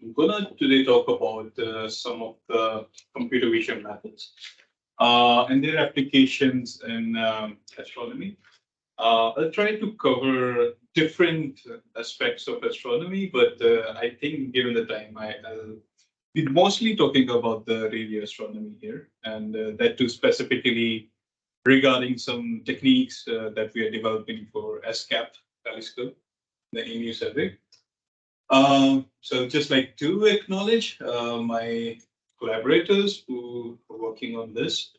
I'm gonna today talk about some of the computer vision methods and their applications in astronomy. I'll try to cover different aspects of astronomy, but I think given the time, I'll be mostly talking about the radio astronomy here, and that too specifically regarding some techniques that we are developing for ASKAP telescope, the EMU survey. So just like to acknowledge my collaborators who are working on this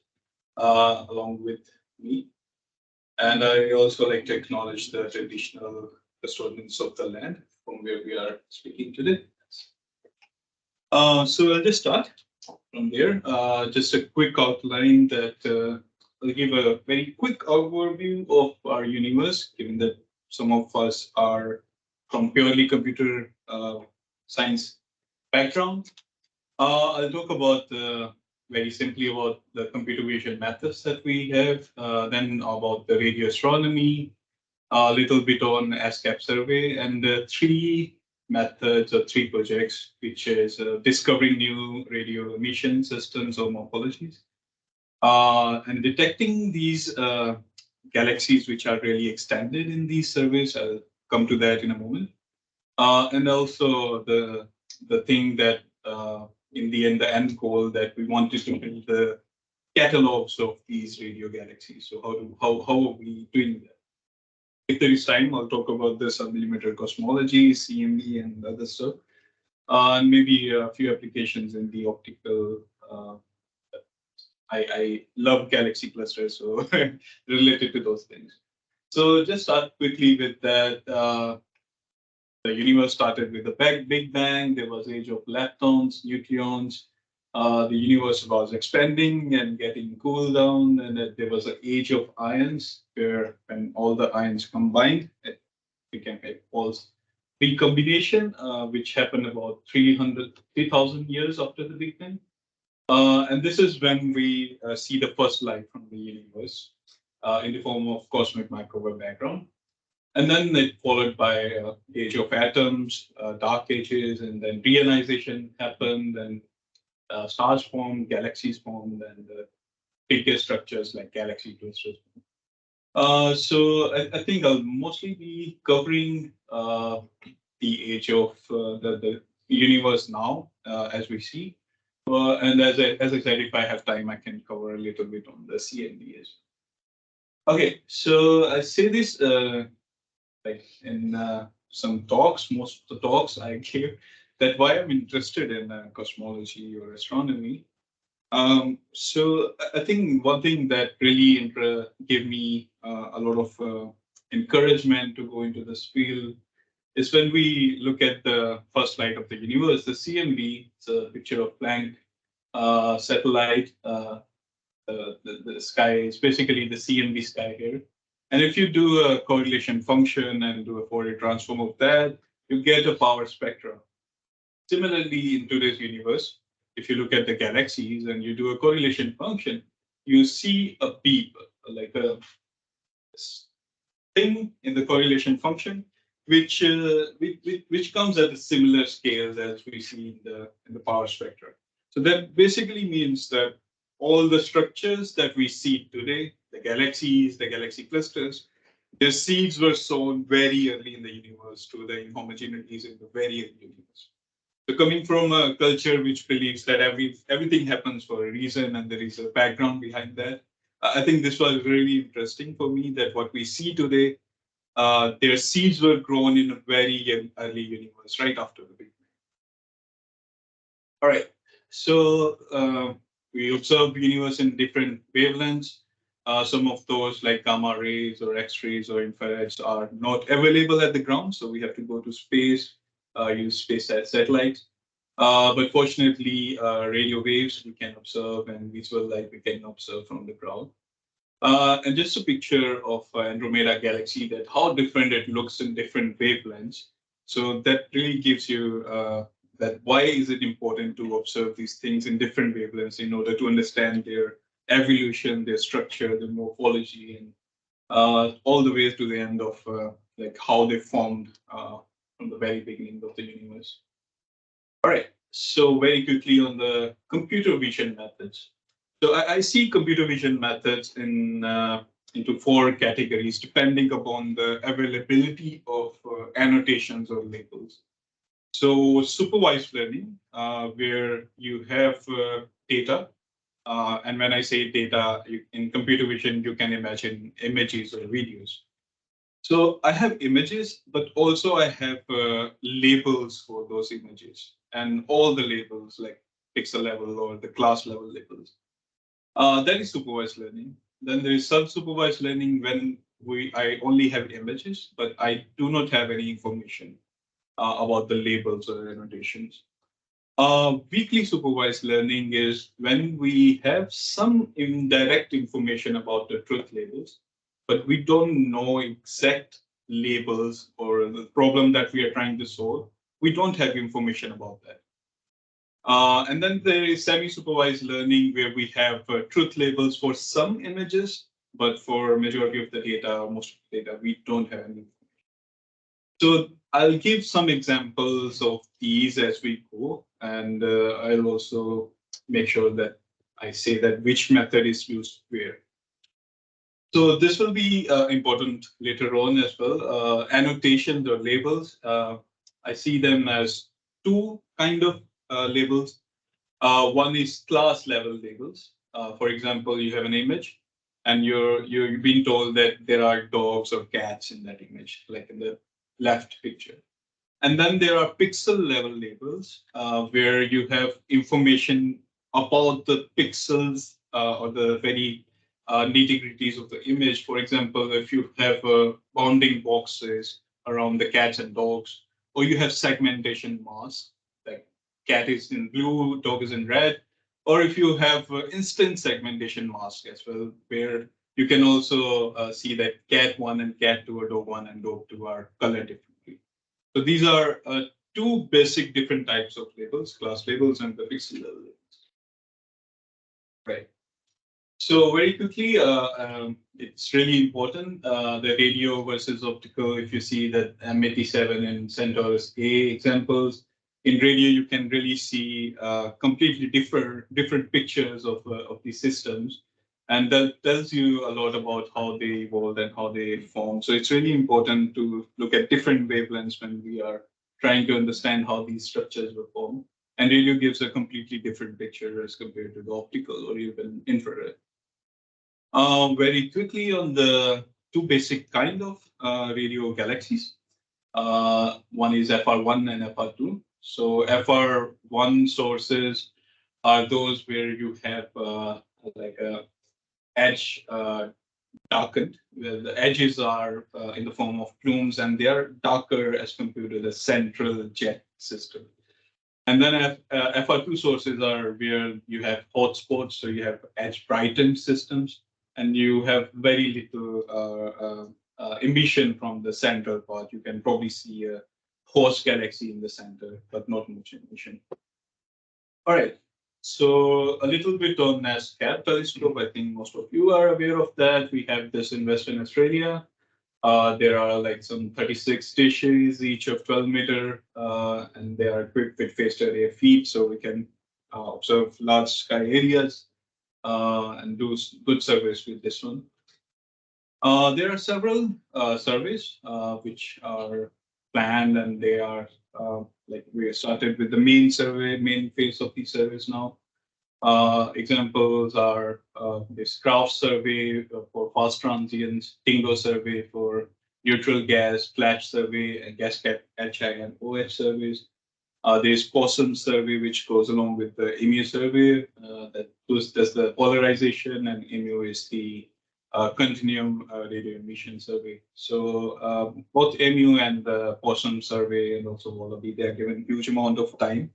along with me. And I also like to acknowledge the traditional custodians of the land from where we are speaking today. So I'll just start from there. Just a quick outline that I'll give a very quick overview of our universe, given that some of us are from purely computer science background. I'll talk about very simply about the computer vision methods that we have, then about the radio astronomy, a little bit on ASKAP survey, and three methods or three projects, which is discovering new radio emission systems or morphologies, and detecting these galaxies which are really extended in these surveys. I'll come to that in a moment. And also the thing that in the end goal that we wanted to build the catalogs of these radio galaxies. So how are we doing that? If there is time, I'll talk about the submillimeter cosmology, CMB, and other stuff, and maybe a few applications in the optical. I love galaxy clusters, so related to those things. So just start quickly with that. The universe started with a big bang. There was age of leptons, neutrons. The universe was expanding and getting cooled down, and there was an age of ions, where when all the ions combined, it became a false recombination, which happened about 3,000 years after the Big Bang. And this is when we see the first light from the universe in the form of cosmic microwave background. And then it followed by age of atoms, dark ages, and then reionization happened, and stars formed, galaxies formed, and bigger structures like galaxy clusters. So I think I'll mostly be covering the age of the universe now, as we see. And as I said, if I have time, I can cover a little bit on the CND as well. Okay, so I say this like in some talks, most of the talks I gave, that why I'm interested in cosmology or astronomy. So I think one thing that really gave me a lot of encouragement to go into this field is when we look at the first light of the universe, the CMB. It's a picture of Planck satellite. The sky is basically the CMB sky here. And if you do a correlation function and do a Fourier transform of that, you get a power spectrum. Similarly, in today's universe, if you look at the galaxies and you do a correlation function, you see a beep, like a thing in the correlation function, which comes at a similar scale as we see in the power spectrum. So that basically means that all the structures that we see today, the galaxies, the galaxy clusters, their seeds were sown very early in the universe to the inhomogeneities in the very early universe. So coming from a culture which believes that everything happens for a reason and there is a background behind that, I think this was really interesting for me that what we see today, their seeds were grown in a very early universe, right after the Big Bang. All right, so we observe the universe in different wavelengths. Some of those, like gamma rays or X-rays or infrareds, are not available at the ground, so we have to go to space, use space satellites. But fortunately, radio waves we can observe, and visual light we can observe from the ground. And just a picture of Andromeda galaxy, that how different it looks in different wavelengths. So that really gives you that why is it important to observe these things in different wavelengths in order to understand their evolution, their structure, their morphology, and all the way to the end of like how they formed from the very beginning of the universe. All right. So very quickly on the computer vision methods. So I see computer vision methods into four categories depending upon the availability of annotations or labels. So supervised learning, where you have data, and when I say data in computer vision, you can imagine images or videos. So I have images, but also I have labels for those images, and all the labels like pixel level or the class level labels. That is supervised learning. Then there is self-supervised learning when I only have images, but I do not have any information about the labels or annotations. Weakly supervised learning is when we have some indirect information about the truth labels, but we don't know exact labels or the problem that we are trying to solve. We don't have information about that. And then there is semi-supervised learning where we have truth labels for some images, but for majority of the data, most of the data, we don't have any. So I'll give some examples of these as we go, and I'll also make sure that I say that which method is used where. So this will be important later on as well. Annotations or labels, I see them as two kind of labels. One is class level labels. For example, you have an image, and you're being told that there are dogs or cats in that image, like in the left picture. And then there are pixel level labels where you have information about the pixels or the very nitty-gritties of the image. For example, if you have bounding boxes around the cats and dogs, or you have segmentation masks, like cat is in blue, dog is in red, or if you have instant segmentation mask as well, where you can also see that cat 1 and cat 2 or dog 1 and dog 2 are colored differently. So these are two basic different types of labels, class labels and the pixel level labels. Right. So very quickly, it's really important, the radio versus optical. If you see that M87 and Centaurus A examples, in radio you can really see completely different pictures of these systems. And that tells you a lot about how they evolved and how they form. So it's really important to look at different wavelengths when we are trying to understand how these structures were formed. And radio gives a completely different picture as compared to the optical or even infrared. Very quickly on the two basic kind of radio galaxies. One is FR1 and FR2. So FR1 sources are those where you have like a edge darkened, where the edges are in the form of plumes and they are darker as compared to the central jet system. And then FR2 sources are where you have hotspots, so you have edge brightened systems, and you have very little emission from the central part. You can probably see a host galaxy in the center, but not much emission. All right. So a little bit on ASKAP telescope. I think most of you are aware of that. We have this in Western Australia. There are like some 36 dishes, each of 12 meter, and they are equipped with phased array feet, so we can observe large sky areas and do good surveys with this one. There are several surveys which are planned, and they are like we started with the main phase of these surveys now. Examples are this craft survey for fast transients, Tingo survey for neutral gas, flash survey, and gas cap HI and OH surveys. There's POSSUM survey, which goes along with the EMU survey that does the polarization, and EMU is the continuum radio emission survey. So both EMU and the POSSUM survey and also Wallaby, they are given huge amount of time.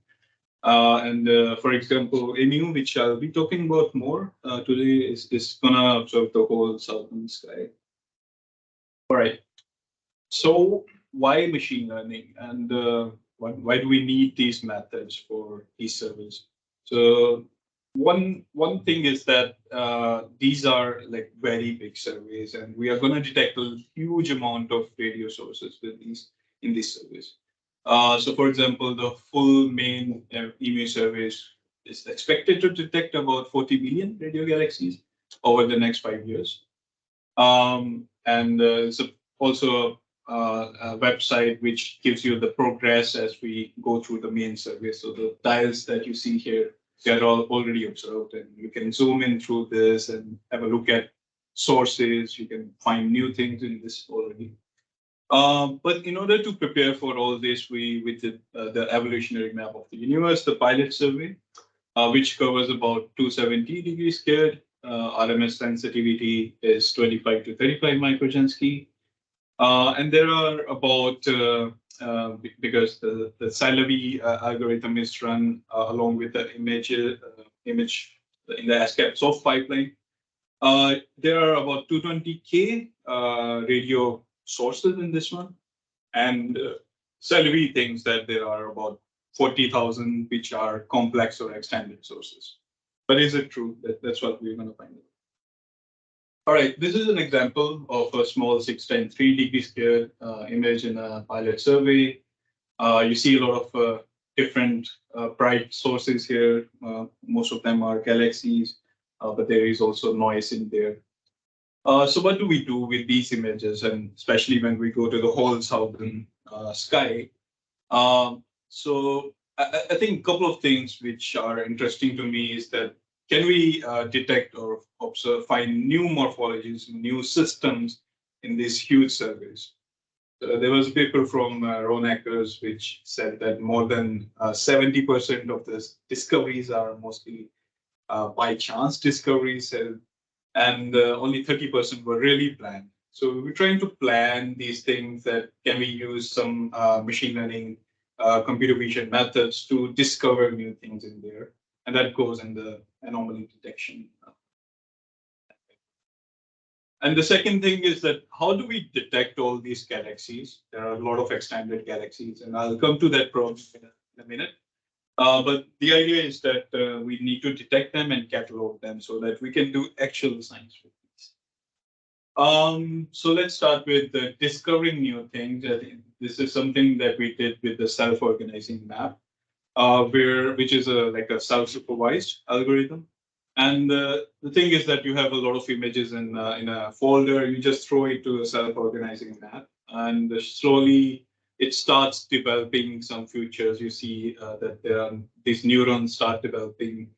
For example, EMU, which I'll be talking about more today, is gonna observe the whole southern sky. All right. So why machine learning, and why do we need these methods for these surveys? So one thing is that these are like very big surveys, and we are going to detect a huge amount of radio sources with these in these surveys. So, for example, the full main EMU surveys is expected to detect about 40 million radio galaxies over the next 5 years. And it's also a website which gives you the progress as we go through the main survey. So the tiles that you see here, they're all already observed, and you can zoom in through this and have a look at sources. You can find new things in this already. But in order to prepare for all this, we did the evolutionary map of the universe, the pilot survey, which covers about 270 degrees squared. RMS sensitivity is 25 to 35 microjansky. And there are about, because the Sylovy algorithm is run along with the image in the ASKAP soft pipeline. There are about 220K radio sources in this one. And Sylovy thinks that there are about 40,000 which are complex or extended sources. But is it true? That's what we're going to find out. All right, this is an example of a small 6 × 3 degree squared image in a pilot survey. You see a lot of different bright sources here. Most of them are galaxies, but there is also noise in there. So what do we do with these images, and especially when we go to the whole southern sky? So I think a couple of things which are interesting to me is that can we detect or observe, find new morphologies, new systems in these huge surveys? There was a paper from Ronackers which said that more than 70% of the discoveries are mostly by chance discoveries, and only 30% were really planned. So we're trying to plan these things that can we use some machine learning, computer vision methods to discover new things in there. And that goes in the anomaly detection. And the second thing is that how do we detect all these galaxies? There are a lot of extended galaxies, and I'll come to that problem in a minute. But the idea is that we need to detect them and catalog them so that we can do actual science with these. So let's start with discovering new things. I think this is something that we did with the self-organizing map, which is like a self-supervised algorithm. And the thing is that you have a lot of images in a folder. You just throw it to a self-organizing map, and slowly it starts developing some features. You see that these neurons start developing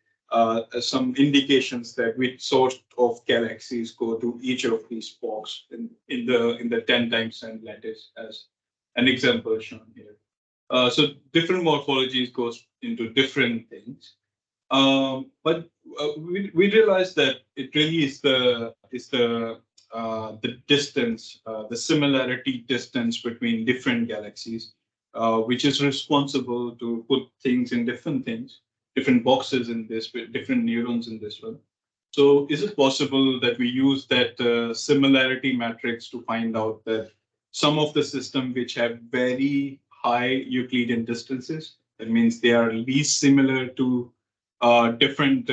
some indications that which sort of galaxies go to each of these boxes in the 10 times 10 lattice, as an example shown here. So different morphologies goes into different things. But we realized that it really is the distance, the similarity distance between different galaxies, which is responsible to put things in different boxes in this, with different neurons in this one. So is it possible that we use that similarity matrix to find out that some of the systems which have very high Euclidean distances, that means they are least similar to different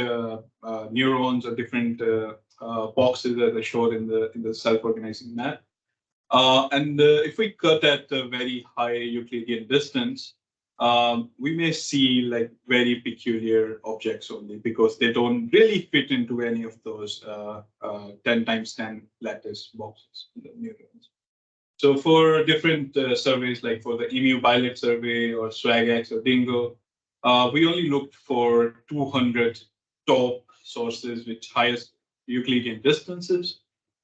neurons or different boxes that are shown in the self-organizing map. And if we cut at a very high Euclidean distance, we may see like very peculiar objects only because they don't really fit into any of those 10 times 10 lattice boxes in the neurons. So for different surveys, like for the EMU pilot survey or SWAGX or DINGO, we only looked for 200 top sources with highest Euclidean distances,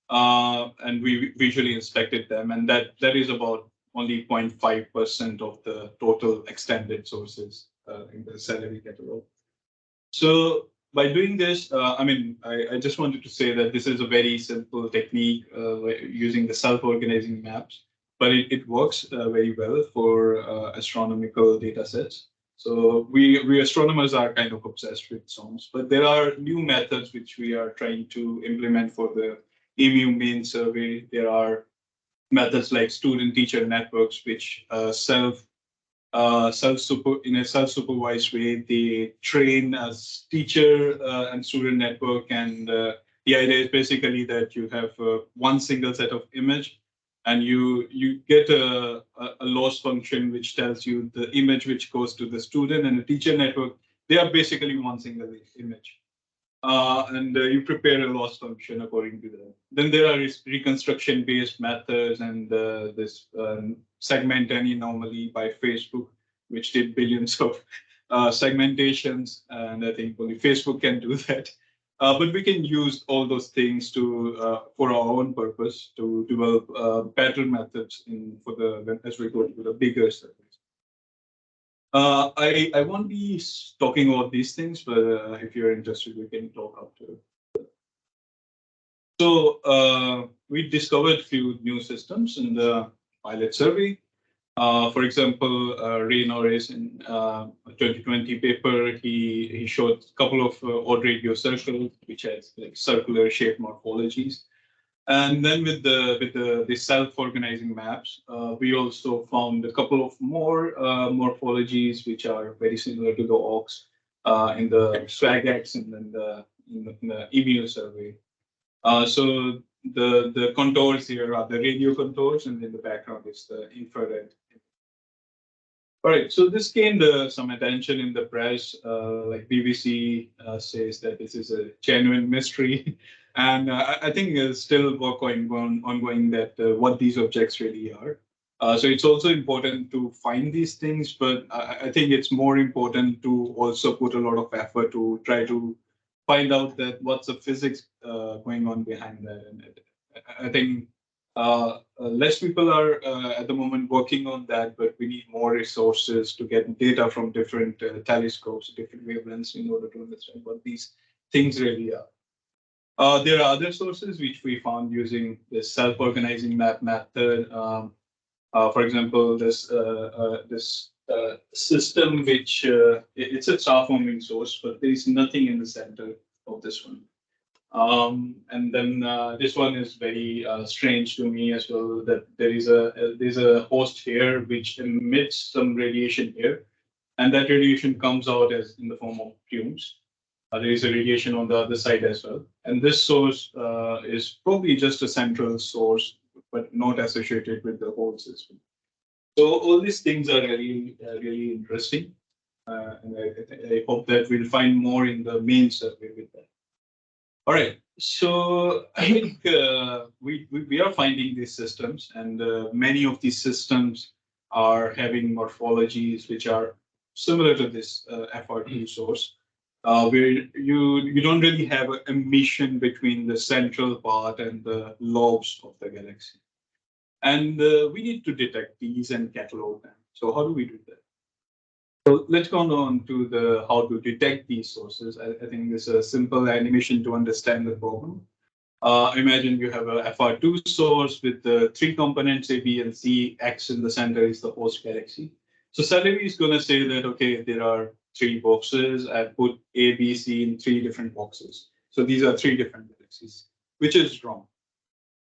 and we visually inspected them, and that is about only 0.5% of the total extended sources in the Sylovy catalog. So by doing this, I just wanted to say that this is a very simple technique using the self-organizing maps, but it works very well for astronomical data sets. So we astronomers are kind of obsessed with SOMs, but there are new methods which we are trying to implement for the EMU main survey. There are methods like student-teacher networks, which in a self-supervised way, they train as teacher and student network. And the idea is basically that you have one single set of image, and you get a loss function which tells you the image which goes to the student and the teacher network. They are basically one single image. And you prepare a loss function according to that. Then there are reconstruction-based methods and this segment any anomaly by Facebook, which did billions of segmentations, and I think only Facebook can do that. But we can use all those things to for our own purpose to develop better methods for the as we go to the bigger surveys. I won't be talking about these things, but if you're interested, we can talk after. So we discovered a few new systems in the pilot survey. For example, Ray Norris in 2020 paper, he showed a couple of odd radio circles, which has like circular shape morphologies. And then with the self-organizing maps, we also found a couple of more morphologies which are very similar to the OX in the SWAG-X and then in the EMU survey. So the contours here are the radio contours, and in the background is the infrared. All right, so this gained some attention in the press. Like BBC says that this is a genuine mystery. And I think there's still work ongoing that what these objects really are. So it's also important to find these things, but I think it's more important to also put a lot of effort to try to find out that what's the physics going on behind that. And I think less people are at the moment working on that, but we need more resources to get data from different telescopes, different wavelengths in order to understand what these things really are. There are other sources which we found using the self-organizing map method. For example, this system which it's a star-forming source, but there is nothing in the center of this one. And then this one is very strange to me as well. That there's a host here which emits some radiation here, and that radiation comes out as in the form of fumes. There is a radiation on the other side as well. And this source is probably just a central source, but not associated with the whole system. So all these things are really, really interesting. And I hope that we'll find more in the main survey with that. All right. So I think we are finding these systems, and many of these systems are having morphologies which are similar to this FR2 source. Where you don't really have an emission between the central part and the lobes of the galaxy. And we need to detect these and catalog them. So how do we do that? So let's go on to the how to detect these sources. I think it's a simple animation to understand the problem. Imagine you have a FR2 source with the three components, A, B, and C. X in the center is the host galaxy. So Celebi is going to say that, okay, there are three boxes. I put A, B, C in three different boxes. So these are three different galaxies, which is wrong.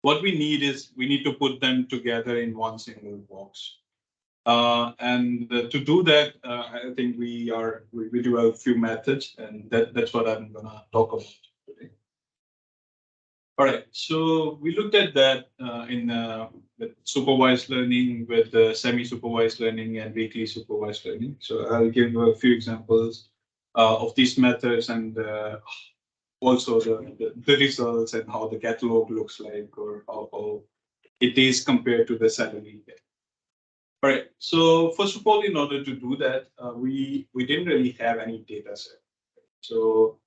What we need is we need to put them together in one single box. And to do that, I think we do a few methods, and that's what I'm going to talk about today. All right, so we looked at that in with supervised learning, with semi-supervised learning, and weakly supervised learning. So I'll give a few examples of these methods, and also the results and how the catalog looks like, or how it is compared to the salary. All right, so first of all, in order to do that, we didn't really have any data set. So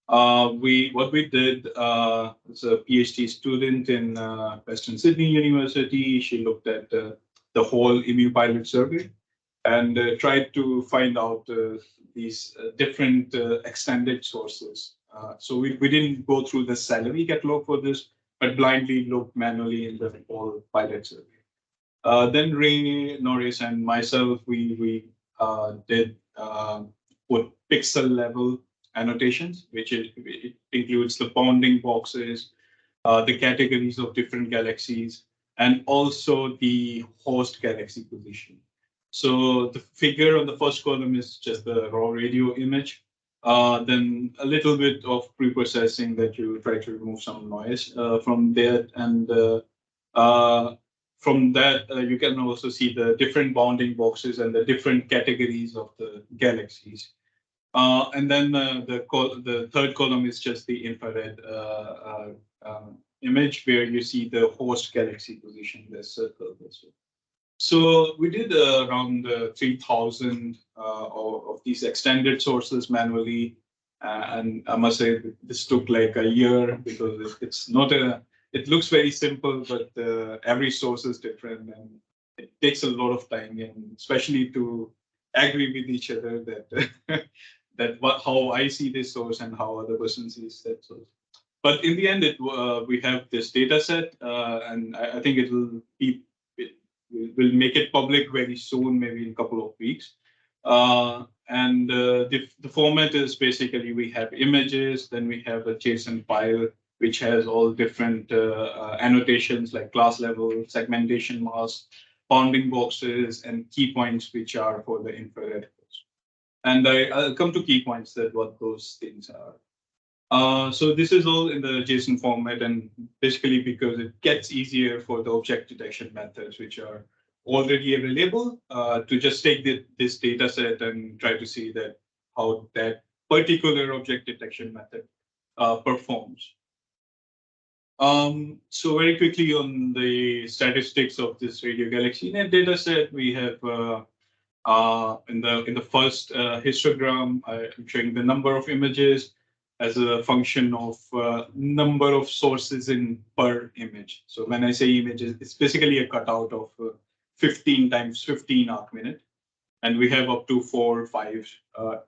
what we did as a PhD student in Western Sydney University, she looked at the whole EMU pilot survey and tried to find out these different extended sources. So we didn't go through the salary catalog for this, but blindly looked manually in the whole pilot survey. Then Ray Norris and myself, we did put pixel level annotations, which it includes the bounding boxes, the categories of different galaxies, and also the host galaxy position. So the figure on the first column is just the raw radio image. Then a little bit of pre-processing that you try to remove some noise from there, and from that, you can also see the different bounding boxes and the different categories of the galaxies. And then the third column is just the infrared image, where you see the host galaxy position, the circle. So we did around 3,000 of these extended sources manually. And I must say this took like a year, because it's not it looks very simple, but every source is different, and it takes a lot of time, and especially to agree with each other that how I see this source and how other person sees that source. But in the end, we have this data set, and I think we'll make it public very soon, maybe in a couple of weeks. And the format is basically, we have images, then we have a JSON file, which has all different annotations like class level, segmentation mask, bounding boxes, and key points, which are for the infrared. And I'll come to key points, that what those things are. So this is all in the JSON format, and basically because it gets easier for the object detection methods, which are already available, to just take this data set and try to see that how that particular object detection method performs. So very quickly on the statistics of this radio galaxy net data set, we have in the first histogram, I'm showing the number of images as a function of number of sources in per image. So when I say images, it's basically a cutout of 15 times 15 arc minute, and we have up to 4 or 5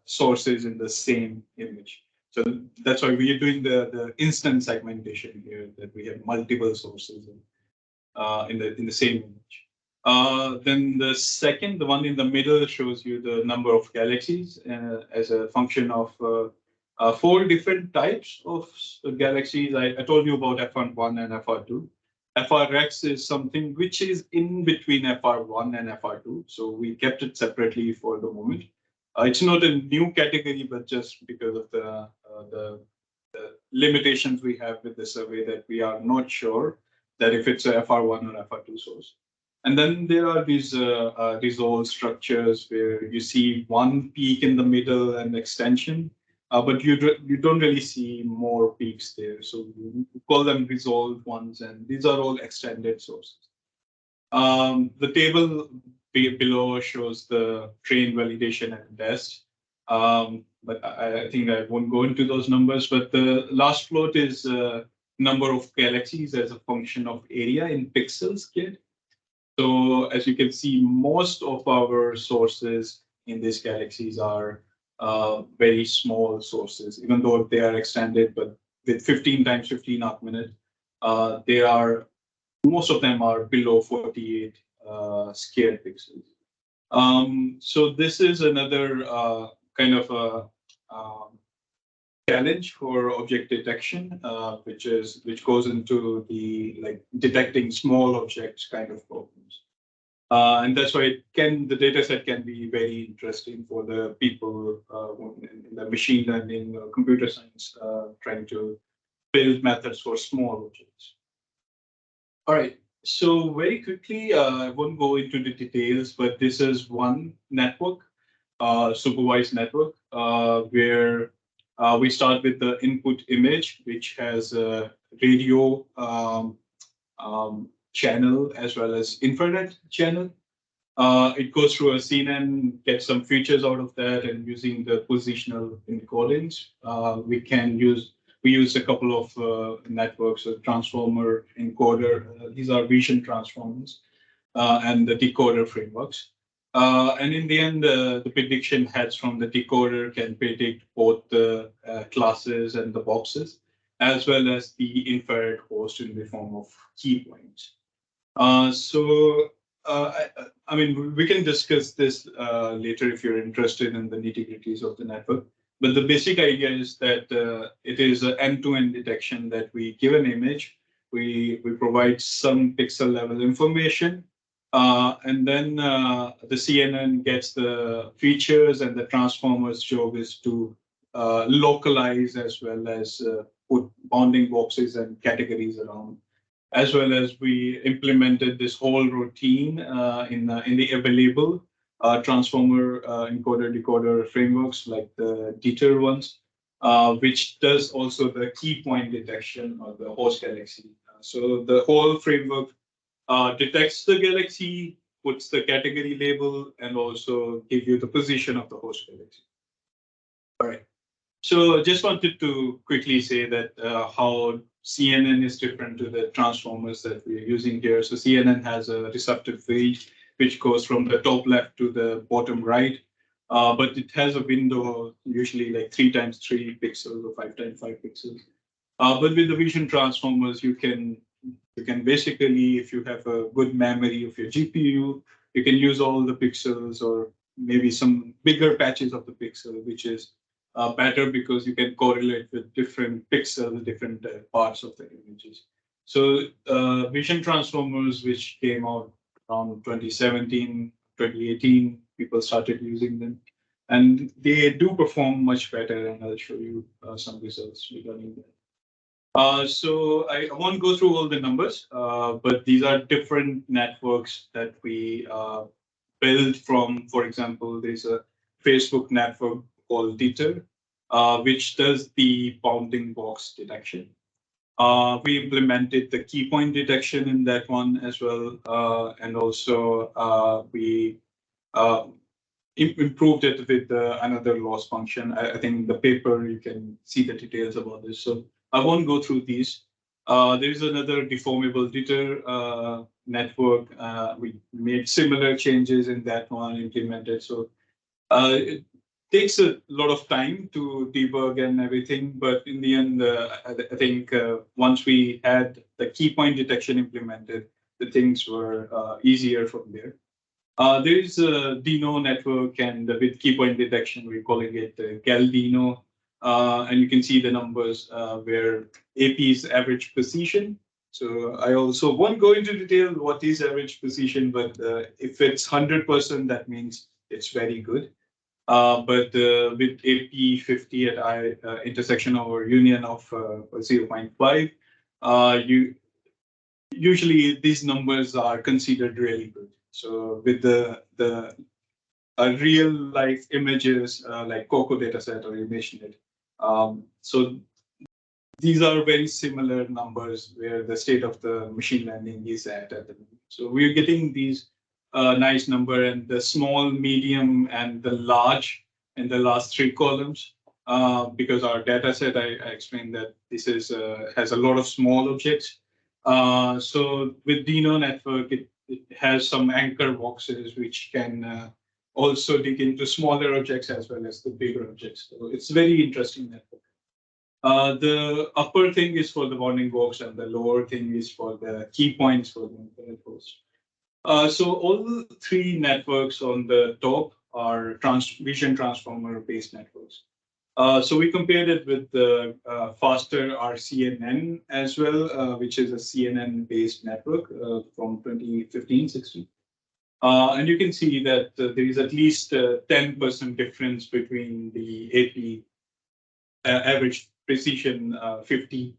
sources in the same image. So that's why we are doing the instant segmentation here, that we have multiple sources in the same image. Then the one in the middle shows you the number of galaxies as a function of 4 different types of galaxies. I told you about FR1 and FR2. FRX is something which is in between FR1 and FR2, so we kept it separately for the moment. It's not a new category, but just because of the limitations we have with the survey, that we are not sure that if it's a FR1 or FR2 source. And then there are these resolve structures where you see one peak in the middle and extension, but you don't really see more peaks there. So we call them resolved ones, and these are all extended sources. The table below shows the train, validation, and test. But I think I won't go into those numbers. But the last plot is number of galaxies as a function of area in pixels squared. So as you can see, most of our sources in these galaxies are very small sources, even though they are extended, but with 15 times 15 arc minute, most of them are below 48 squared pixels. So this is another kind of a challenge for object detection, which goes into the detecting small objects kind of problems. And that's why the data set can be very interesting for the people in the machine learning or computer science trying to build methods for small objects. All right, so very quickly, I won't go into the details, but this is one network, supervised network, where we start with the input image, which has a radio channel as well as infrared channel. It goes through a CNN, gets some features out of that, and using the positional encodings, we use a couple of networks, a transformer, encoder. These are vision transformers, and the decoder frameworks. And in the end, the prediction heads from the decoder can predict both the classes and the boxes, as well as the infrared host in the form of key points. I mean, we can discuss this later if you're interested in the nitty-gritties of the network. But the basic idea is that it is an end-to-end detection, that we give an image, we provide some pixel level information, and then the CNN gets the features, and the transformer's job is to localize as well as put bounding boxes and categories around as well as we implemented this whole routine in the available transformer encoder decoder frameworks like the DETER ones, which does also the key point detection of the host galaxy. So the whole framework detects the galaxy, puts the category label, and also give you the position of the host galaxy. All right. So just wanted to quickly say that how CNN is different to the transformers that we are using here. So CNN has a receptive phase, which goes from the top left to the bottom right. But it has a window, usually like 3x3 pixels or 5x5 pixels. But with the vision transformers, you can basically, if you have a good memory of your GPU, you can use all the pixels or maybe some bigger patches of the pixel, which is better because you can correlate with different pixels, different parts of the images. So vision transformers, which came out around 2017, 2018, people started using them. And they do perform much better, and I'll show you some results regarding that. So I won't go through all the numbers, but these are different networks that we build from. For example, there's a Facebook network called DETER, which does the bounding box detection. We implemented the key point detection in that one as well, and also we improved it with another loss function. I think the paper, you can see the details about this. So I won't go through these. There is another deformable DETER network. We made similar changes in that one implemented. So it takes a lot of time to debug and everything, but in the end, I think once we had the key point detection implemented, the things were easier from there. There is a Dino network, and with key point detection, we're calling it GalDino. And you can see the numbers where AP is average precision. So I also won't go into detail what is average precision, but if it's 100%, that means it's very good. But with AP 50 at intersection or union of 0.5, you usually these numbers are considered really good. So with the real life images like COCO dataset or ImageNet, so these are very similar numbers where the state of the machine learning is at the moment. So we're getting these nice number, and the small, medium, and the large in the last three columns. Because our data set, I explained that this is has a lot of small objects. So with Dino network, it has some anchor boxes which can also dig into smaller objects as well as the bigger objects. So it's very interesting network. The upper thing is for the bounding box, and the lower thing is for the key points for the internet host. So all three networks on the top are vision transformer based networks. So we compared it with the faster RCNN as well, which is a CNN based network from 2015-16. And you can see that there is at least 10% difference between the AP average precision 50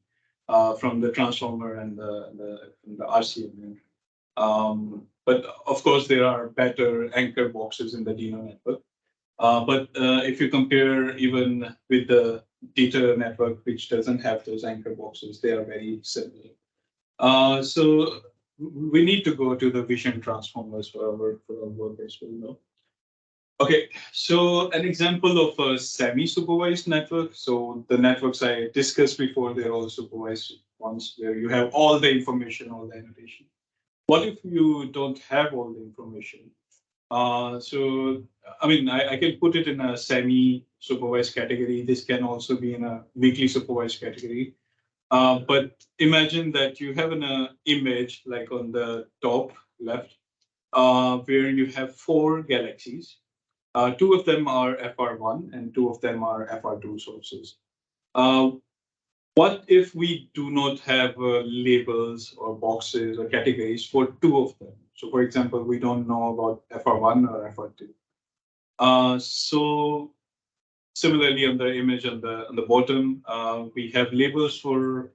from the transformer and the RCNN. But of course, there are better anchor boxes in the Dino network. But if you compare even with the DETER network, which doesn't have those anchor boxes, they are very similar. So we need to go to the vision transformers for our work as well. No? Okay, so an example of a semi-supervised network. So the networks I discussed before, they're all supervised ones where you have all the information, all the annotation. What if you don't have all the information? So, I mean, I can put it in a semi-supervised category. This can also be in a weakly supervised category. But imagine that you have an image like on the top left, where you have 4 galaxies. 2 of them are FR1 and 2 of them are FR2 sources. What if we do not have labels or boxes or categories for 2 of them? So, for example, we don't know about FR1 or FR2. So, similarly, on the image on the bottom, we have labels for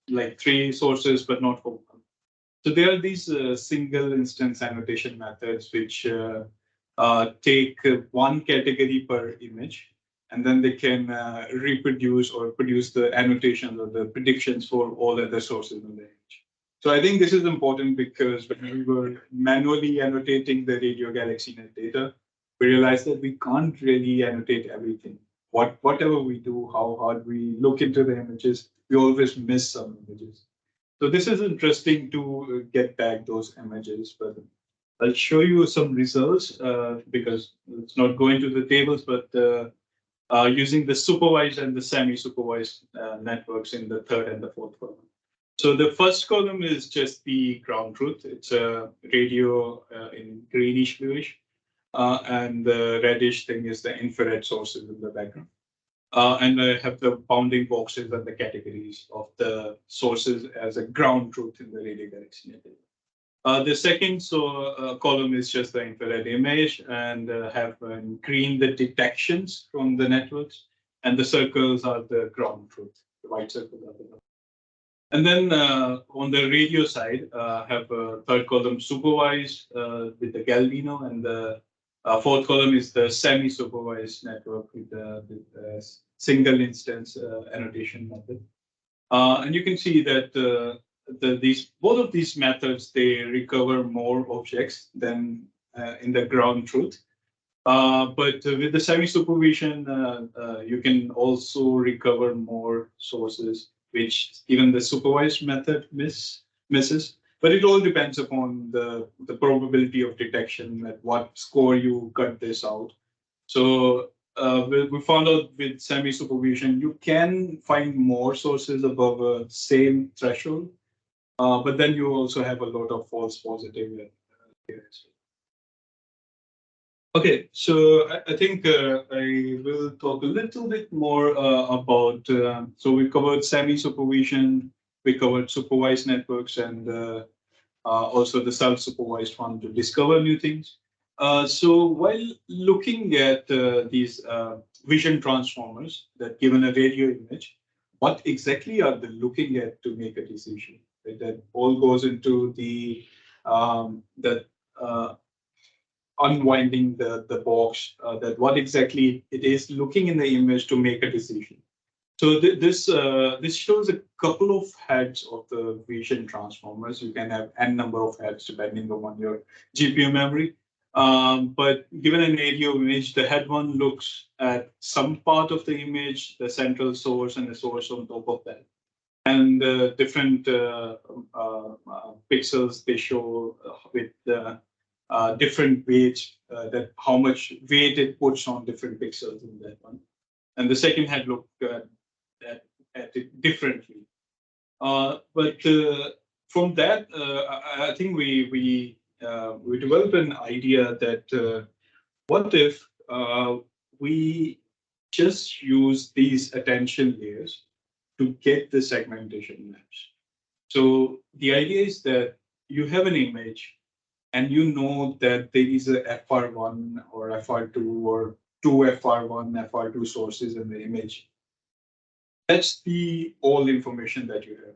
like 3 sources, but not for 1. So there are these single instance annotation methods which take one category per image, and then they can reproduce or produce the annotations or the predictions for all other sources in the image. So I think this is important because when we were manually annotating the radio galaxy net data, we realized that we can't really annotate everything. Whatever we do, how hard we look into the images, we always miss some images. So this is interesting to get back those images, but I'll show you some results because it's not going to the tables, but using the supervised and the semi-supervised networks in the third and the fourth column. So the first column is just the ground truth. It's a radio in greenish bluish, and the reddish thing is the infrared sources in the background. And I have the bounding boxes and the categories of the sources as a ground truth in the radio galaxy network. The second column is just the infrared image, and have in green the detections from the networks, and the circles are the ground truth. The white circles are the ground. And then on the radio side, have a third column supervised with the Galvino, and the fourth column is the semi-supervised network with the single instance annotation method. And you can see that both of these methods, they recover more objects than in the ground truth. But with the semi-supervision, you can also recover more sources, which even the supervised method misses. But it all depends upon the probability of detection, at what score you cut this out. So we found out with semi-supervision, you can find more sources above a same threshold, but then you also have a lot of false positive here as well. Okay, so I think I will talk a little bit more about, so we covered semi-supervision, we covered supervised networks, and also the self-supervised one to discover new things. So while looking at these vision transformers that given a radio image, what exactly are they looking at to make a decision? Right? That all goes into the unwinding the box, that what exactly it is looking in the image to make a decision. So this shows a couple of heads of the vision transformers. You can have n number of heads depending on your GPU memory. But given an radio image, the head one looks at some part of the image, the central source, and the source on top of that. And different pixels they show with different weights, that how much weight it puts on different pixels in that one. And the second head look at it differently. But from that, I think we developed an idea that what if we just use these attention layers to get the segmentation maps. So the idea is that you have an image and you know that there is a FR1 or FR2 or two FR1, FR2 sources in the image. That's the all information that you have.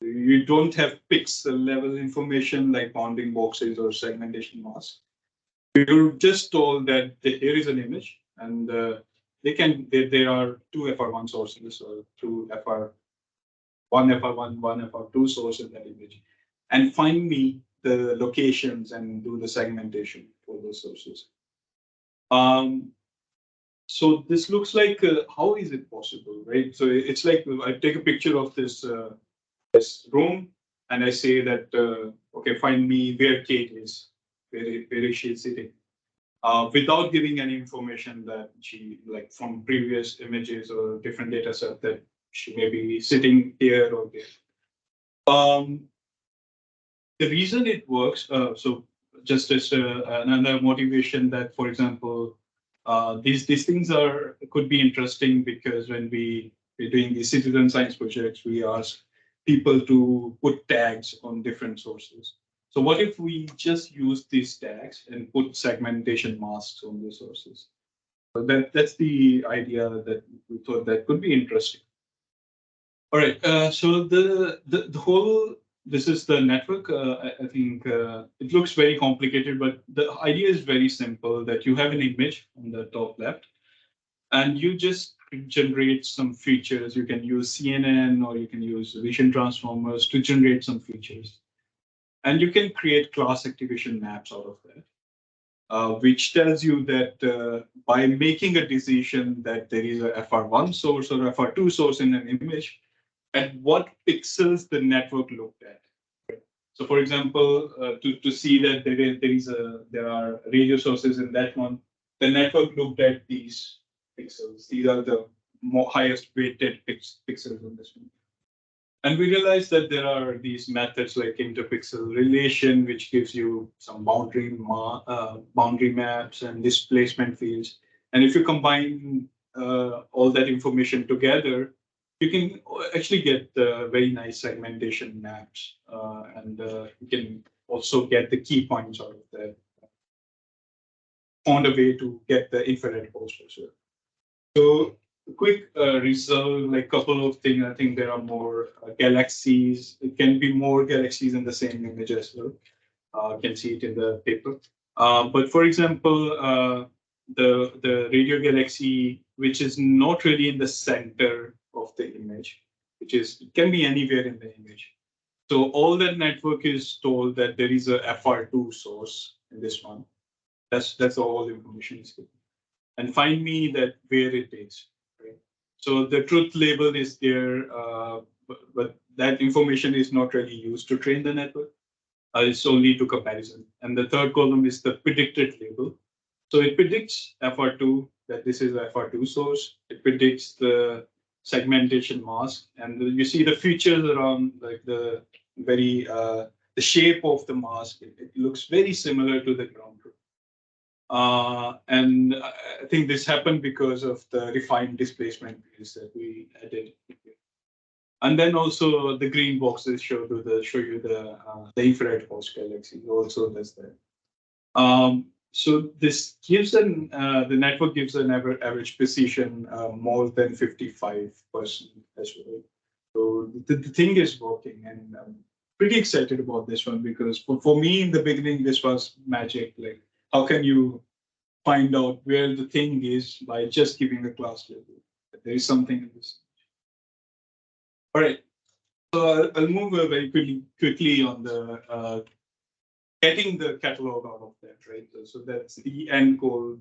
You don't have pixel level information like bounding boxes or segmentation masks. You're just told that here is an image, and there are two FR1 sources or two one FR1, one FR2 source in that image, and find me the locations and do the segmentation for those sources. So this looks like how is it possible, right? So it's like I take a picture of this room and I say that okay, find me where Kate is, where is she sitting, without giving any information that she, like from previous images or different data set, that she may be sitting here or there. The reason it works, so just as another motivation that, for example, these things could be interesting because when we're doing these citizen science projects, we ask people to put tags on different sources. So what if we just use these tags and put segmentation masks on the sources? So that's the idea that we thought that could be interesting. All right. So the whole this is the network. I think it looks very complicated, but the idea is very simple, that you have an image on the top left, and you just generate some features. You can use CNN or you can use vision transformers to generate some features. And you can create class activation maps out of that, which tells you that by making a decision that there is a FR1 source or FR2 source in an image, at what pixels the network looked at. So, for example, to see that there are radio sources in that one, the network looked at these pixels. These are the highest weighted pixels on this one. And we realized that there are these methods like interpixel relation, which gives you some boundary maps and displacement fields. And if you combine all that information together, you can actually get very nice segmentation maps, and you can also get the key points out of that. Found a way to get the infrared pulse as well. So quick result, like couple of things. I think there are more galaxies. It can be more galaxies in the same image as well. You can see it in the paper. But for example, the radio galaxy, which is not really in the center of the image, it can be anywhere in the image. So all that network is told that there is a FR2 source in this one. That's all the information is given. And find me that where it is. Right? So the truth label is there, but that information is not really used to train the network. It's only to comparison. And the third column is the predicted label. So it predicts FR2, that this is a FR2 source. It predicts the segmentation mask, and you see the features around, like the shape of the mask. It looks very similar to the ground truth. And I think this happened because of the refined displacement fields that we added. And then also the green boxes show you the infrared pulse galaxy also does that. So this gives the network gives an average precision more than 55% as well. So the thing is working, and I'm pretty excited about this one, because for me in the beginning this was magic. Like, how can you find out where the thing is by just giving a class label? There is something in this. All right. So I'll move very quickly on the getting the catalog out of that, right? So that's the end goal.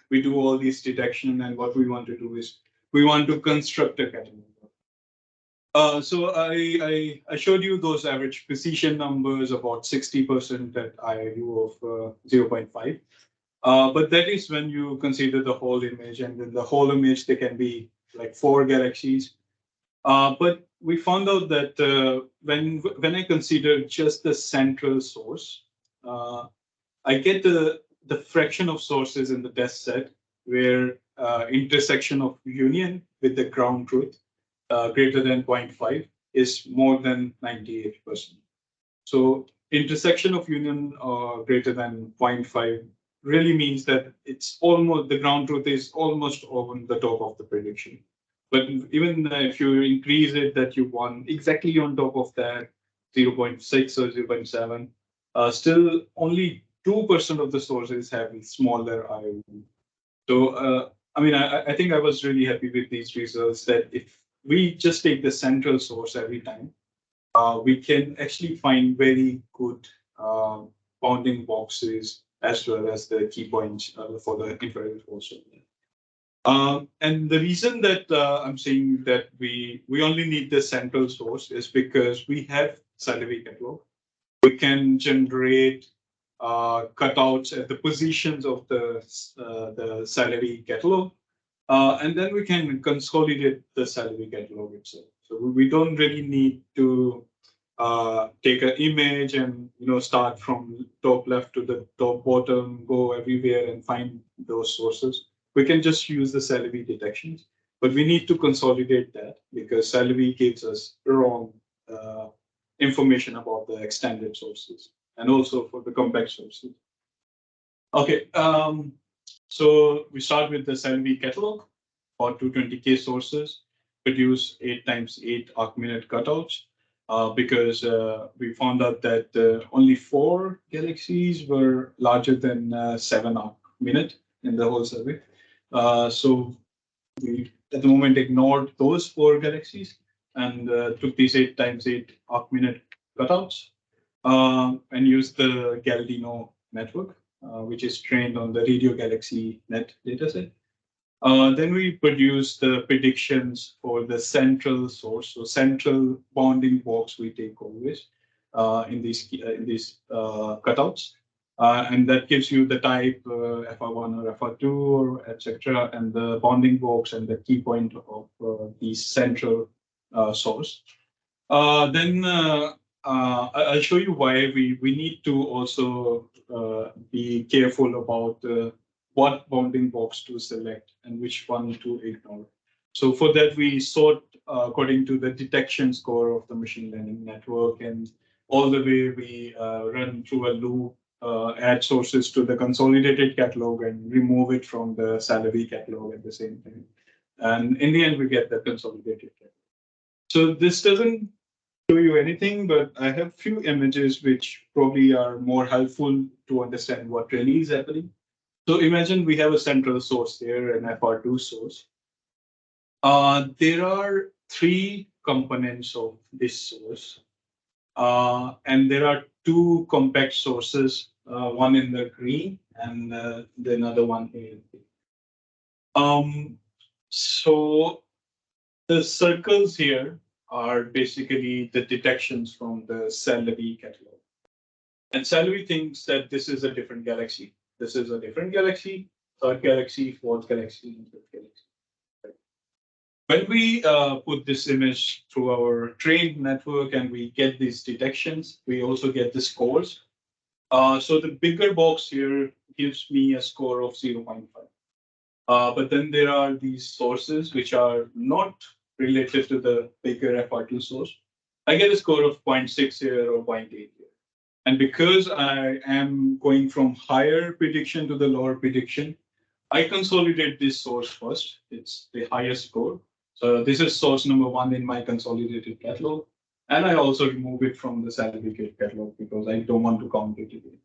We do all these detection, and what we want to do is we want to construct a catalog. So I showed you those average precision numbers, about 60% at IIU of 0.5. But that is when you consider the whole image, and in the whole image there can be like 4 galaxies. But we found out that when I consider just the central source, I get the fraction of sources in the test set where intersection of union with the ground truth greater than 0.5 is more than 98%. So intersection of union greater than 0.5 really means that it's almost, the ground truth is almost on the top of the prediction. But even if you increase it, that you want exactly on top of that 0.6 or 0.7, still only 2% of the sources have smaller IOU. So, I mean, I think I was really happy with these results, that if we just take the central source every time, we can actually find very good bounding boxes as well as the key points for the infrared also. And the reason that I'm saying that we only need the central source is because we have CSIRO catalog. We can generate cutouts at the positions of the CSIRO catalog, and then we can consolidate the CSIRO catalog itself. So we don't really need to take an image and start from top left to the top bottom, go everywhere and find those sources. We can just use the CSIRO detections, but we need to consolidate that because CSIRO gives us wrong information about the extended sources and also for the compact sources. Okay, so we start with the CSIRO catalog for 220K sources, produce 8 times 8 arc minute cutouts. because we found out that only 4 galaxies were larger than 7 arc-minute in the whole survey. So we, at the moment, ignored those 4 galaxies and took these 8 times 8 arc-minute cutouts and used the Galileo network, which is trained on the Radio Galaxy Net dataset. Then we produce the predictions for the central source, so central bounding box we take always in these cutouts, and that gives you the type FR1 or FR2 or etc. and the bounding box and the key point of the central source. Then I'll show you why we need to also be careful about what bounding box to select and which one to ignore. So for that, we sort according to the detection score of the machine learning network, and all the way we run through a loop, add sources to the consolidated catalog and remove it from the salary catalog at the same time. And in the end, we get the consolidated catalog. So this doesn't show you anything, but I have few images which probably are more helpful to understand what really is happening. So imagine we have a central source here, an FR2 source. There are 3 components of this source, and there are 2 compact sources, one in the green and the another one here. So the circles here are basically the detections from the salary catalog. And salary thinks that this is a different galaxy. This is a different galaxy, 3rd galaxy, 4th galaxy, and 5th galaxy. Right. When we put this image through our trained network and we get these detections, we also get the scores. So the bigger box here gives me a score of 0.5. But then there are these sources which are not related to the bigger FR2 source. I get a score of 0.6 here or 0.8 here. And because I am going from higher prediction to the lower prediction, I consolidate this source first. It's the highest score. So this is source number 1 in my consolidated catalog. And I also remove it from the salary catalog because I don't want to count it again.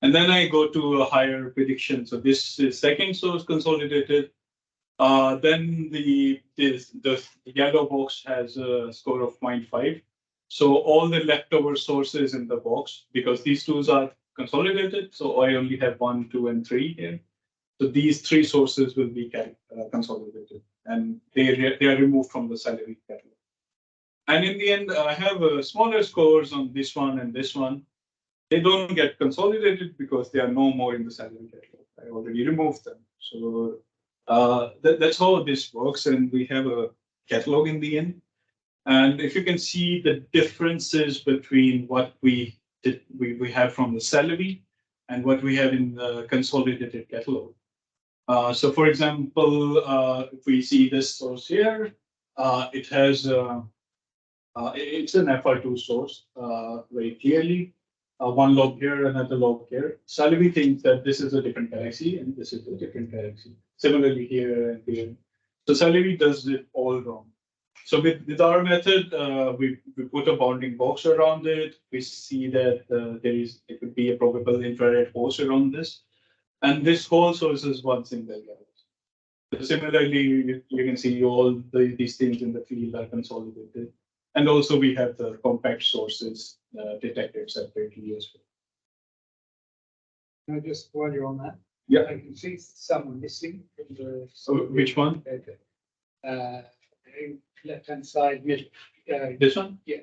And then I go to a higher prediction. So this is second source consolidated. Then the yellow box has a score of 0.5. So all the leftover sources in the box, because these 2s are consolidated, so I only have 1, 2, and 3 here. So these 3 sources will be consolidated, and they are removed from the salary catalog. And in the end, I have smaller scores on this one and this one. They don't get consolidated because they are no more in the salary catalog. I already removed them. So that's how this works, and we have a catalog in the end. And if you can see the differences between what we have from the salary and what we have in the consolidated catalog. So for example, if we see this source here, it has it's an FR2 source very clearly. One log here, another log here. Salary thinks that this is a different galaxy and this is a different galaxy. Similarly here and here. So salary does it all wrong. So with our method, we put a bounding box around it. We see that there could be a probable infrared force around this. And this whole source is one single galaxy. So similarly, you can see all these things in the field are consolidated. And also we have the compact sources detected separately as well. Can I just, while you're on that? Yeah. I can see some missing from the. So which one? Left-hand side, mid. This one? Yeah.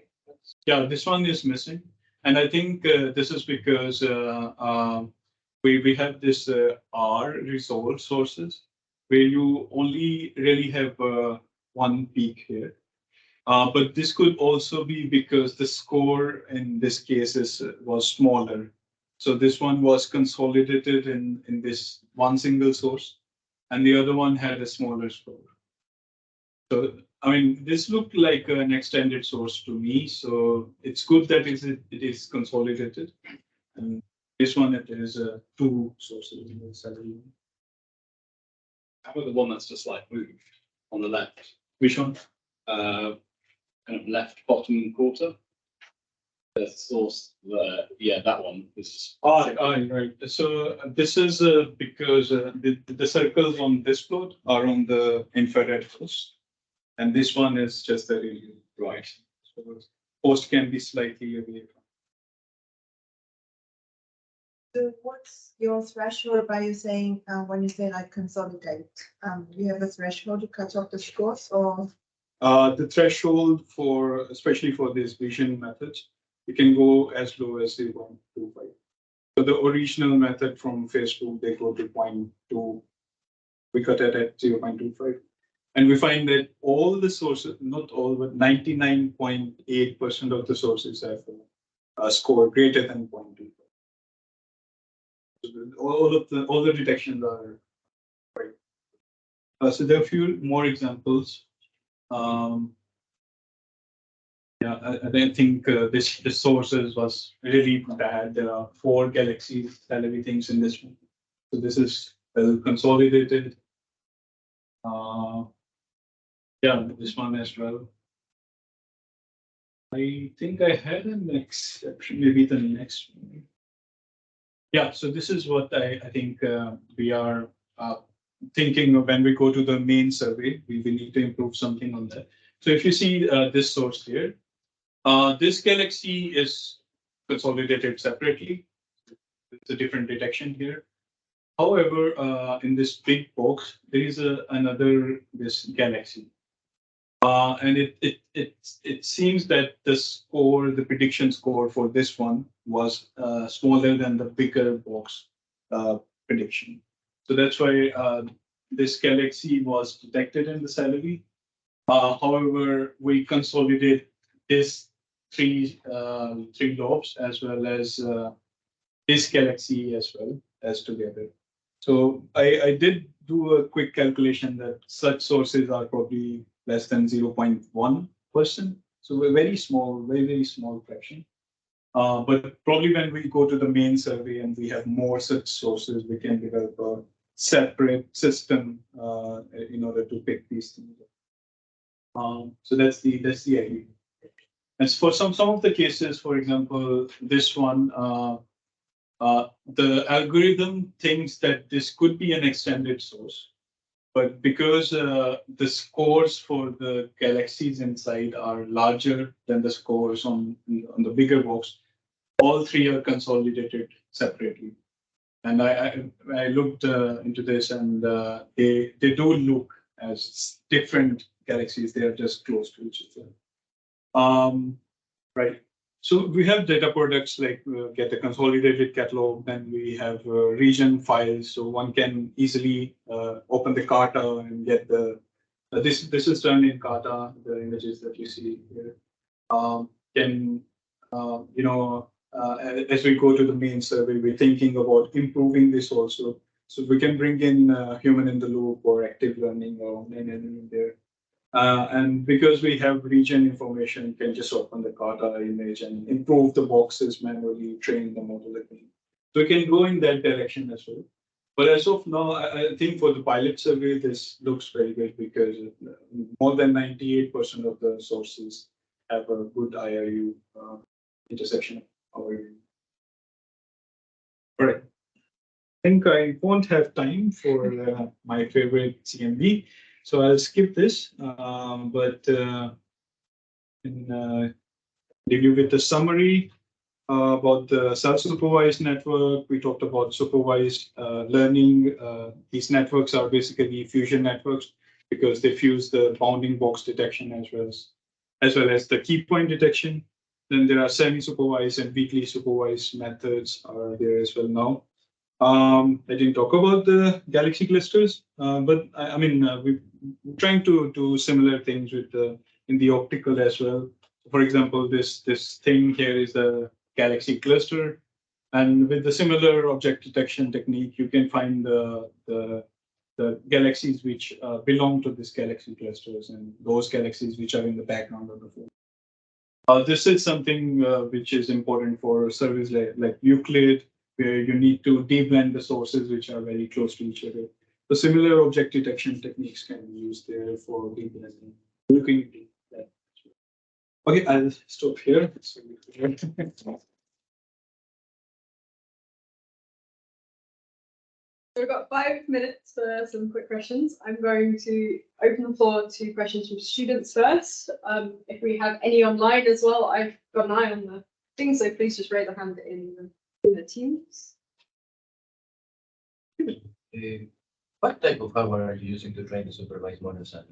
Yeah, this one is missing. And I think this is because we have this R resolved sources where you only really have one peak here. But this could also be because the score in this case was smaller. So this one was consolidated in this one single source, and the other one had a smaller score. So, I mean, this looked like an extended source to me. So it's good that it is consolidated. And this one, it is 2 sources in the salary. How about the one that's just like moved on the left? Which one? Kind of left bottom quarter. The source, yeah, that one is just. Right. So this is because the circles on this plot are on the infrared host, and this one is just the radial. Right. So host can be slightly away from. So what's your threshold by you saying, when you say like consolidate, you have a threshold to cut off the scores or? The threshold for, especially for these vision methods, you can go as low as 0.25. So the original method from Facebook, they go to 0.2. We cut it at 0.25. And we find that all the sources, not all, but 99.8% of the sources have a score greater than 0.25. So all the detections are right. So there are a few more examples. Yeah, I think this sources was really bad. There are 4 galaxies, everything's in this one. So this is well consolidated. Yeah, this one as well. I think I had an exception, maybe the next one. Yeah, so this is what I think we are thinking of when we go to the main survey. We need to improve something on that. So if you see this source here, this galaxy is consolidated separately. It's a different detection here. However, in this big box, there is another this galaxy. And it seems that the score, the prediction score for this one was smaller than the bigger box prediction. So that's why this galaxy was detected in the salary. However, we consolidate this three lobes as well as this galaxy as well as together. So I did do a quick calculation that such sources are probably less than 0.1%. So we're very small, very small fraction. But probably when we go to the main survey and we have more such sources, we can develop a separate system in order to pick these things up. So that's the idea. And for some of the cases, for example, this one, the algorithm thinks that this could be an extended source, but because the scores for the galaxies inside are larger than the scores on the bigger box, all 3 are consolidated separately. And I looked into this, and they do look as different galaxies. They are just close to each other. Right. So we have data products like get a consolidated catalog, then we have region files, so one can easily open the Kata and get the this is done in Kata, the images that you see here. As we go to the main survey, we're thinking about improving this also, so we can bring in human in the loop or active learning or in there. And because we have region information, you can just open the Kata image and improve the boxes manually, train the model again. So we can go in that direction as well. But as of now, I think for the pilot survey, this looks very good because more than 98% of the sources have a good IRU intersection. All right. I think I won't have time for my favorite CMB. So I'll skip this, but leave you with the summary about the self-supervised network. We talked about supervised learning. These networks are basically fusion networks because they fuse the bounding box detection as well as the key point detection. Then there are semi-supervised and weakly supervised methods are there as well now. I didn't talk about the galaxy clusters, but we're trying to do similar things with in the optical as well. For example, this thing here is the galaxy cluster, and with the similar object detection technique, you can find the galaxies which belong to this galaxy clusters and those galaxies which are in the background of the phone. This is something which is important for surveys like Euclid, where you need to deblend the sources which are very close to each other. So similar object detection techniques can be used there for deblending. Looking at that. Okay, I'll stop here. So, So we've got 5 minutes for some quick questions. I'm going to open the floor to questions from students first. If we have any online as well, I've got an eye on the thing, so please just raise a hand in the Teams. What type of hardware are you using to train the supervised models and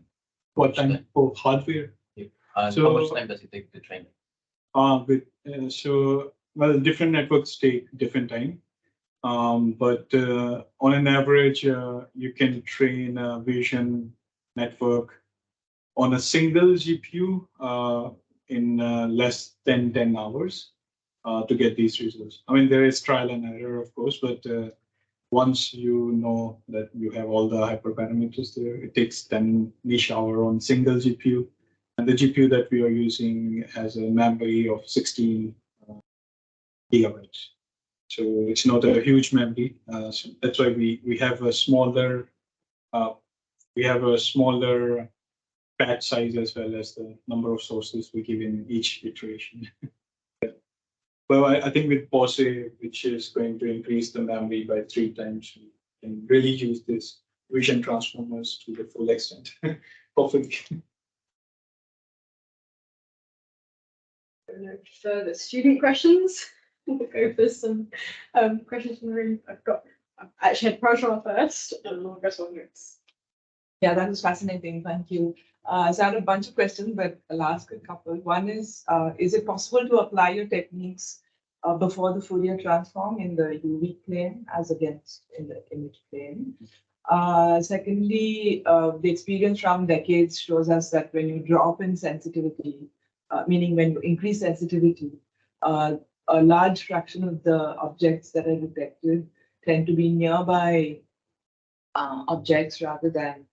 what type of hardware? how So- much time does it take to train? Well, different networks take different time. But on an average, you can train a vision network on a single GPU in less than 10 hours to get these results. I mean, there is trial and error, of course, but once you know that you have all the hyperparameters there, it takes 10-ish hours on single GPU. And the GPU that we are using has a memory of 16 gigabytes. So it's not a huge memory. So that's why we have a smaller batch size as well as the number of sources we give in each iteration. Well, I think with POSE, which is going to increase the memory by 3 times, we can really use this vision transformers to the full extent, hopefully. No further student questions. We'll go for some questions from the room. I've actually had Prajna first, and we'll go on next. Yeah, that was fascinating. Thank you. So I had a bunch of questions, but I'll ask a couple. One is it possible to apply your techniques before the Fourier transform in the UV plane as against in the image plane? Secondly, the experience from decades shows us that when you drop in sensitivity, meaning when you increase sensitivity, a large fraction of the objects that are detected tend to be nearby objects rather than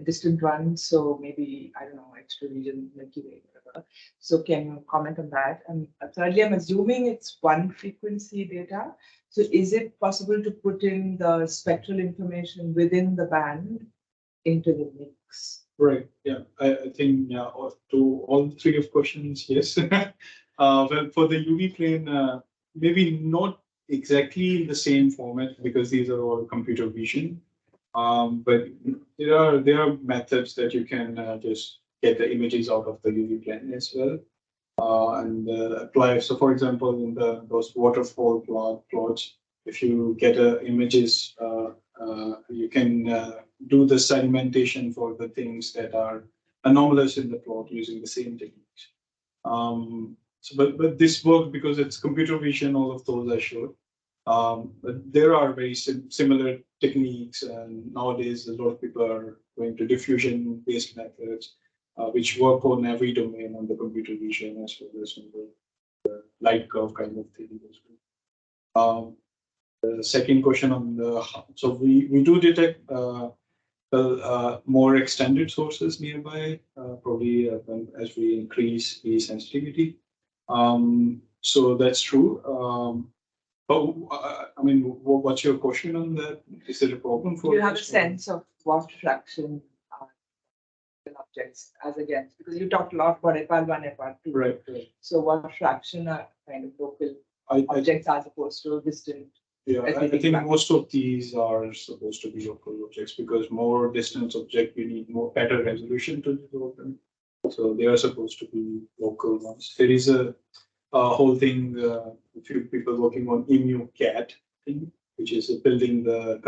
distant ones. So maybe, I don't know, extra region, Milky Way, whatever. So can you comment on that? And thirdly, I'm assuming it's one frequency data. So is it possible to put in the spectral information within the band into the mix? Right. Yeah. I think to all 3 of questions, yes. Well, for the UV plane, maybe not exactly in the same format because these are all computer vision. But there are methods that you can just get the images out of the UV plane as well, and apply. So, for example, in those waterfall plots, if you get images, you can do the segmentation for the things that are anomalous in the plot using the same techniques. But this worked because it's computer vision. All of those I showed. But there are very similar techniques, and nowadays a lot of people are going to diffusion-based methods, which work on every domain on the computer vision as well as on the light curve kind of thing. The second question on so we do detect more extended sources nearby, probably as we increase the sensitivity. So that's true. But I mean, what's your question on that? Is there a problem for? Do you have a this or- sense of what fraction are objects as against? Because you talked a lot about FR1, FR2. Right. So what fraction are kind of local I objects as opposed to distant? Yeah, I think think that- most of these are supposed to be local objects because more distant object, we need better resolution to develop them. So they are supposed to be local ones. There is a whole thing, a few people working on EmuCat thing, which is building the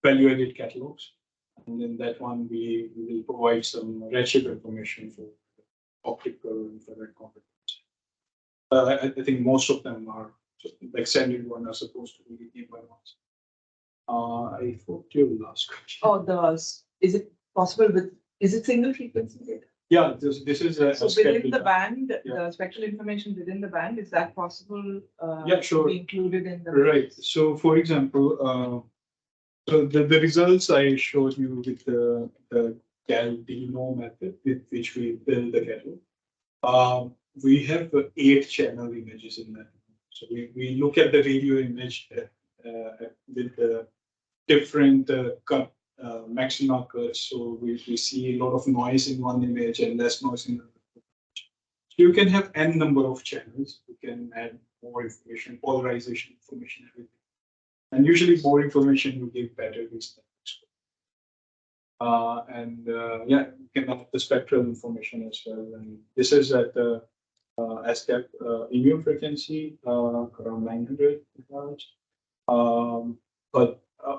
value-added catalogs. And in that one, we will provide some redshift information for optical infrared competence. I think most of them are. So the extended one are supposed to be nearby ones. I forgot your last question. Oh, is it possible is it single frequency data? Yeah, this is a So ASKAP within the data. band, Yeah. the spectral information within the band, is that possible? Yeah, sure. To be included in the. Right. So, for example, so the results I showed you with the Galdino method with which we build the catalog, we have 8 channel images in that. So we look at the radio image with the different maxima cuts. So we see a lot of noise in one image and less noise in You can have n number of channels. You can add more information, polarization information, everything. And usually more information you give better results. Yeah, you can have the spectral information as well. And this is at the ASKAP immune frequency around 900 megahertz. But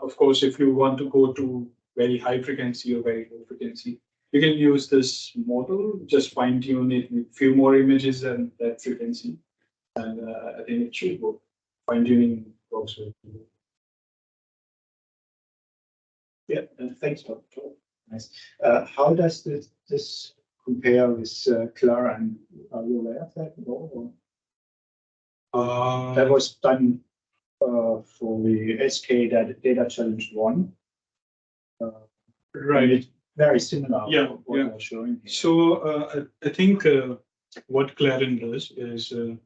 of course, if you want to go to very high frequency or very low frequency, you can use this model, just fine tune it with few more images and that frequency. And I think it should work. Fine tuning works well. Yeah, thanks, Dr. Nice. How does this compare with Clara? Are you aware of that at all? That was done for the SK Data Challenge 1. Right. It's very similar. Yeah, to what yeah. you're showing here. So I think what Clarin does is, so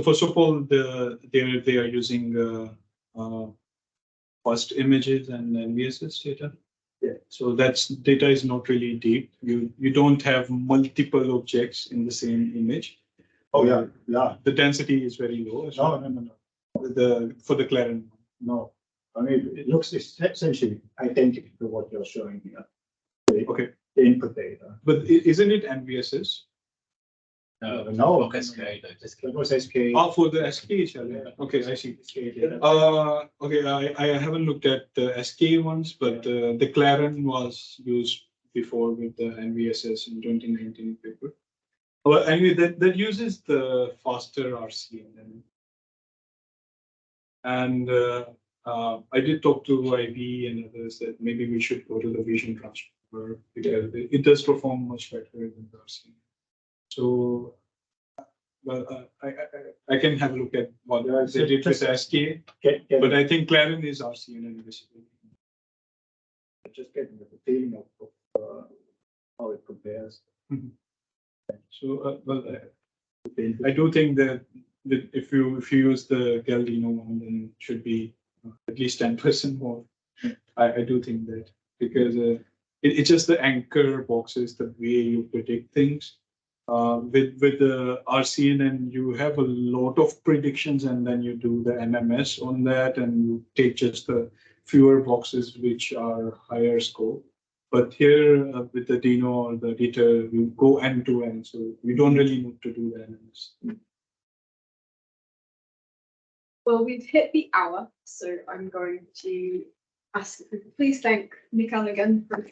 first of all, they are using first images and NVSS data. Yeah. So that's data is not really deep. You don't have multiple objects in the same image. Oh yeah, yeah. The density is very low. as well. No. For the Clarin. No. I mean, it looks essentially identical to what you're showing here. Okay. The input data. But isn't it NVSS? No. Focus guide, just That was SK. Oh, for the SK challenge. Okay, I see. SK data. Okay, I haven't looked at the SK ones, but the Clarin was used before with the NVSS in 2019 paper. Well, anyway, that uses the faster RCN. And I did talk to IB and others that maybe we should go to the vision transformer because it does perform much better than the RCN. So, well, I can have a look at what they did with SK, but I think Clarin is RCN and invisible. Just getting the feeling of how it compares. Mm-hmm. So, I do think that if you use the Galdino one, then it should be at least 10% more. I do think that because it's just the anchor boxes, the way you predict things. With the RCNN, you have a lot of predictions, and then you do the MMS on that, and you take just the fewer boxes which are higher scope. But here with the Dino or the Dieter, you go end to end, so you don't really need to do the MMS. Well, we've hit the hour, so I'm going to ask, please thank Nikhel again for